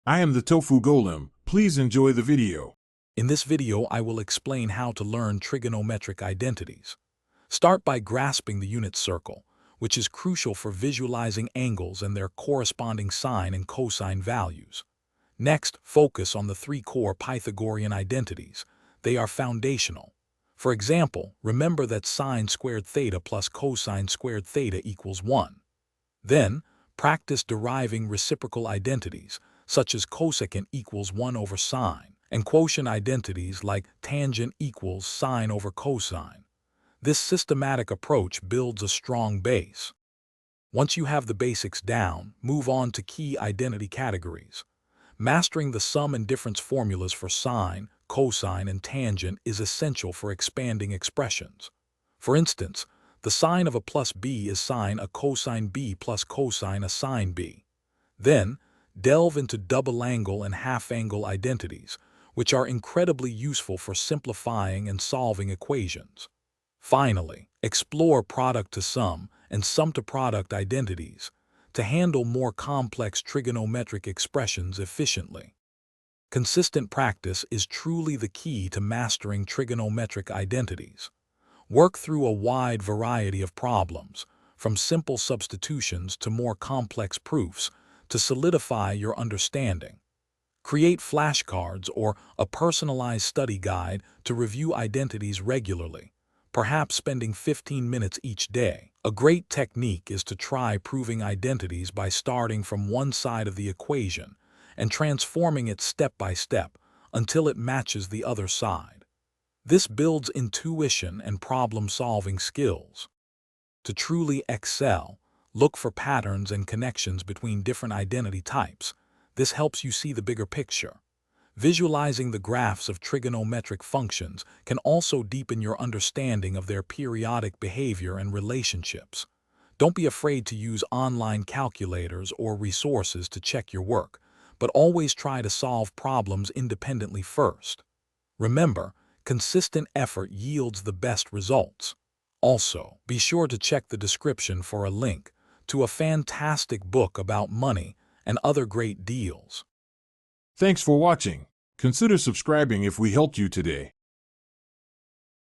I am the Tofu Golem. Please enjoy the video. In this video, I will explain how to learn trigonometric identities. Start by grasping the unit circle, which is crucial for visualizing angles and their corresponding sine and cosine values. Next, focus on the three core Pythagorean identities. They are foundational. For example, remember that sine squared theta plus cosine squared theta equals 1. Then, practice deriving reciprocal identities, such as cosecant equals 1 over sine, and quotient identities like tangent equals sine over cosine. This systematic approach builds a strong base. Once you have the basics down, move on to key identity categories. Mastering the sum and difference formulas for sine, cosine, and tangent is essential for expanding expressions. For instance, the sine of a plus b is sine a cosine b plus cosine a sine b. Then, delve into double angle and half angle identities, which are incredibly useful for simplifying and solving equations. Finally, explore product to sum and sum to product identities to handle more complex trigonometric expressions efficiently. Consistent practice is truly the key to mastering trigonometric identities. Work through a wide variety of problems, from simple substitutions to more complex proofs, to solidify your understanding. Create flashcards or a personalized study guide to review identities regularly, perhaps spending 15 minutes each day. A great technique is to try proving identities by starting from one side of the equation and transforming it step by step until it matches the other side. This builds intuition and problem-solving skills. To truly excel, look for patterns and connections between different identity types. This helps you see the bigger picture. Visualizing the graphs of trigonometric functions can also deepen your understanding of their periodic behavior and relationships. Don't be afraid to use online calculators or resources to check your work, but always try to solve problems independently first. Remember, consistent effort yields the best results. Also, be sure to check the description for a link to a fantastic book about money and other great deals. Thanks for watching. Consider subscribing if we helped you today.